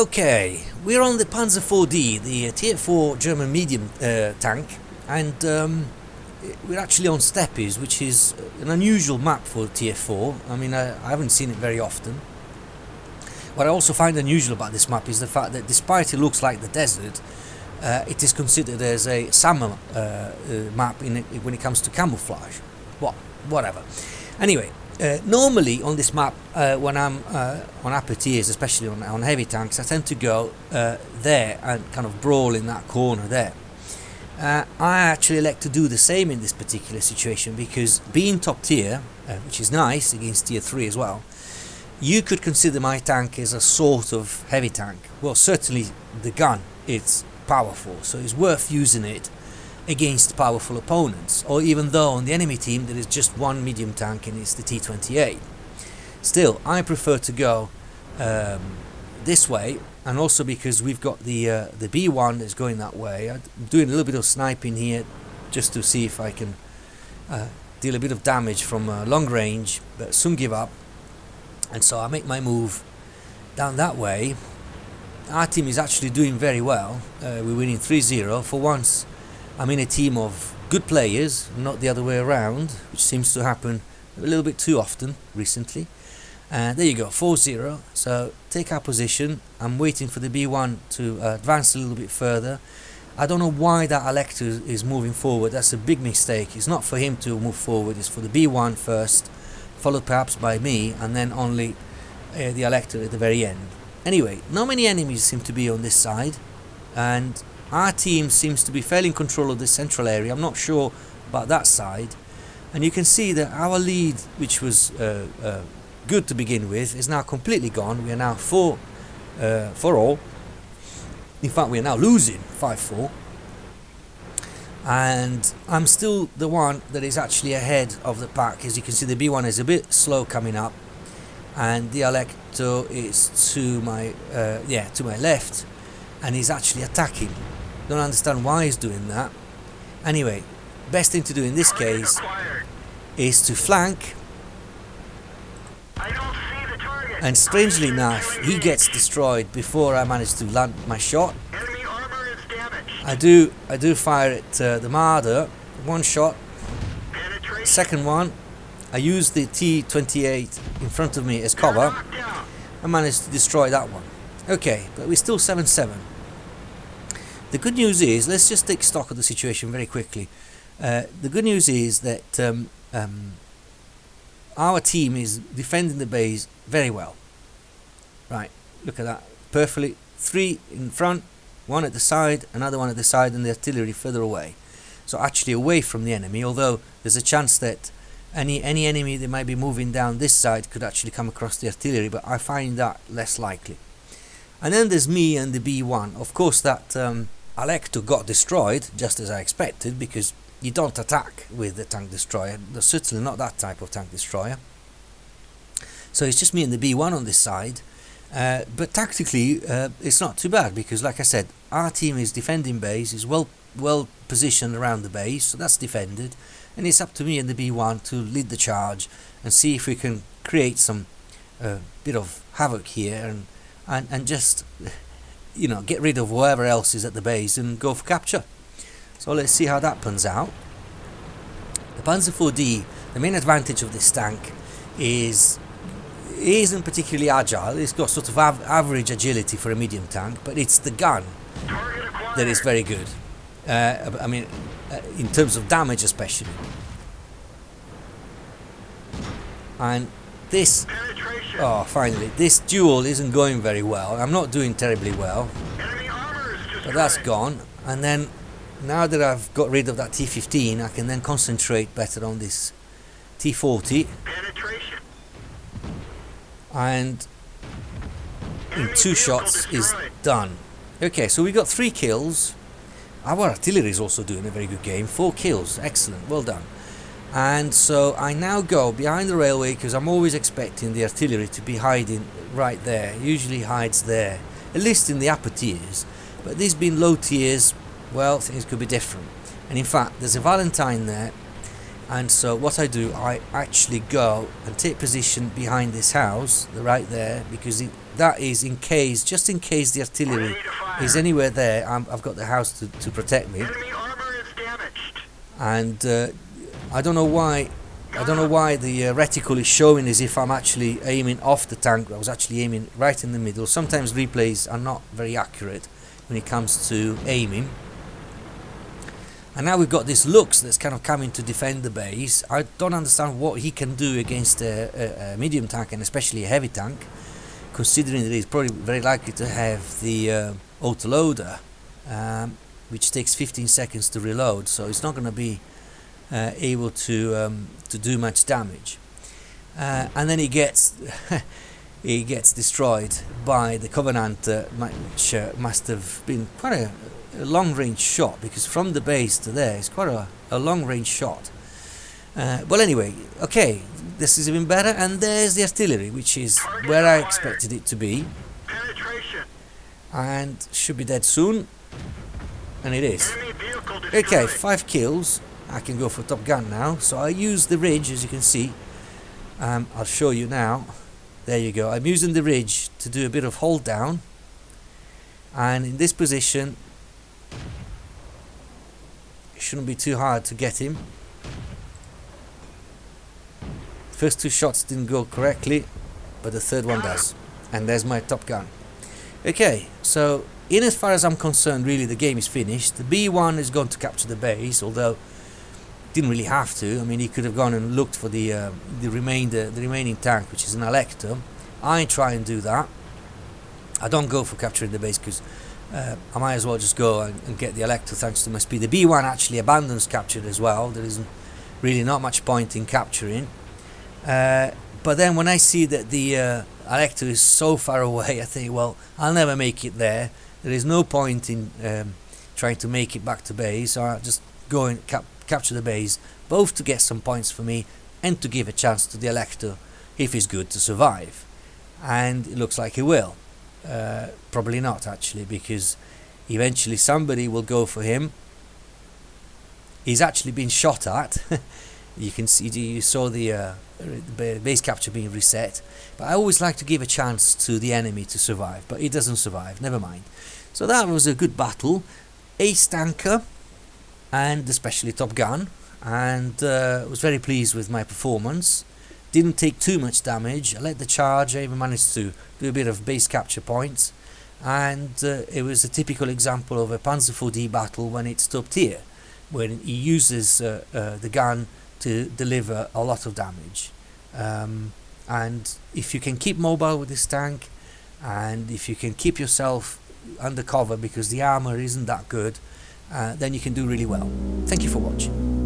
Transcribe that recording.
Okay, we're on the Panzer IV-D, the Tier 4 German medium tank, and we're actually on Steppes, which is an unusual map for Tier 4. I mean, I haven't seen it very often. What I also find unusual about this map is the fact that despite it looks like the desert, it is considered as a summer map when it comes to camouflage. Well, whatever. Anyway, normally on this map, when I'm on upper tiers, especially on heavy tanks, I tend to go there and kind of brawl in that corner there. I actually like to do the same in this particular situation, because being top tier, which is nice against tier 3 as well, you could consider my tank as a sort of heavy tank. Well, certainly the gun, it's powerful, so it's worth using it against powerful opponents, or even though on the enemy team there is just one medium tank and it's the T28. Still, I prefer to go this way, and also because we've got the B1 that's going that way. I'm doing a little bit of sniping here just to see if I can deal a bit of damage from long range, but soon give up. And so I make my move down that way. Our team is actually doing very well. We're winning 3-0. For once, I'm in a team of good players, not the other way around, which seems to happen a little bit too often recently. There you go, 4-0. So take our position. I'm waiting for the B1 to advance a little bit further. I don't know why that Elector is moving forward. That's a big mistake. It's not for him to move forward. It's for the B1 first, followed perhaps by me, and then only the Elector at the very end. Anyway, not many enemies seem to be on this side, and our team seems to be fairly in control of the central area. I'm not sure about that side. And you can see that our lead, which was good to begin with, is now completely gone. We are now 4-all. In fact, we are now losing 5-4. And I'm still the one that is actually ahead of the pack. As you can see, the B1 is a bit slow coming up, and the Elector is to my left, and he's actually attacking. Don't understand why he's doing that. Anyway, best thing to do in this case is to flank, and strangely enough, he gets destroyed before I manage to land my shot. I do fire at the Marder. One shot. Second one, I use the T28 in front of me as cover. I managed to destroy that one. Okay, but we're still 7-7. The good news is, let's just take stock of the situation very quickly. The good news is that our team is defending the base very well. Right, look at that. Perfectly. 3 in front, 1 at the side, another 1 at the side, and the artillery further away. So actually away from the enemy, although there's a chance that any enemy that might be moving down this side could actually come across the artillery, but I find that less likely. And then there's me and the B1. Of course, that Elector got destroyed, just as I expected, because you don't attack with the tank destroyer. There's certainly not that type of tank destroyer. So it's just me and the B1 on this side. But tactically, it's not too bad, because like I said, our team is defending base, is well positioned around the base, so that's defended. And it's up to me and the B1 to lead the charge and see if we can create some bit of havoc here and just, you know, get rid of whoever else is at the base and go for capture. So let's see how that pans out. The Panzer IV-D, the main advantage of this tank is it isn't particularly agile. It's got sort of average agility for a medium tank, but it's the gun that is very good. I mean, in terms of damage especially. And this, finally, this duel isn't going very well. I'm not doing terribly well, but that's gone. And then, now that I've got rid of that T15, I can then concentrate better on this T40. And in 2 shots is done. Okay, so we got 3 kills. Our artillery is also doing a very good game. 4 kills, excellent, well done. And so I now go behind the railway, because I'm always expecting the artillery to be hiding right there. It usually hides there, at least in the upper tiers. But these being low tiers, well, things could be different. And in fact, there's a Valentine there. And so what I do, I actually go and take position behind this house, right there, because that is in case, just in case the artillery is anywhere there. I've got the house to protect me. Enemy armor is damaged. And I don't know why the reticle is showing as if I'm actually aiming off the tank. I was actually aiming right in the middle. Sometimes replays are not very accurate when it comes to aiming. And now we've got this Lux that's kind of coming to defend the base. I don't understand what he can do against a medium tank, and especially a heavy tank, considering that he's probably very likely to have the autoloader, which takes 15 seconds to reload, so it's not going to be able to do much damage. And then he gets he gets destroyed by the Covenant, which must have been quite a long-range shot, because from the base to there is quite a long-range shot. Well, anyway, okay, this is even better, and there's the artillery, which is where I expected it to be, and should be dead soon, and it is. Okay, 5 kills. I can go for Top Gun now, so I use the ridge, as you can see. I'll show you now. There you go. I'm using the ridge to do a bit of hold down, and in this position it shouldn't be too hard to get him. First 2 shots didn't go correctly, but the third one does, and there's my Top Gun. Okay, so in as far as I'm concerned, really the game is finished. The B1 is going to capture the base, although didn't really have to. I mean, he could have gone and looked for the remaining tank, which is an Elector. I try and do that. I don't go for capturing the base because I might as well just go and get the Elector thanks to my speed. The B1 actually abandons capture as well. There isn't really not much point in capturing. But then when I see that the Elector is so far away, I think, well, I'll never make it there. There is no point in trying to make it back to base, so I'll just go and capture the base, both to get some points for me and to give a chance to the Elector, if he's good, to survive. And it looks like he will. Probably not, actually, because eventually somebody will go for him. He's actually been shot at. You can see, you saw the base capture being reset, but I always like to give a chance to the enemy to survive, but he doesn't survive, never mind. So that was a good battle. Ace tanker, and especially Top Gun, and was very pleased with my performance. Didn't take too much damage. I led the charge. I even managed to do a bit of base capture points, and it was a typical example of a Panzer IV-D battle when it's top tier, when he uses the gun to deliver a lot of damage. And if you can keep mobile with this tank, and if you can keep yourself under cover because the armor isn't that good, then you can do really well. Thank you for watching.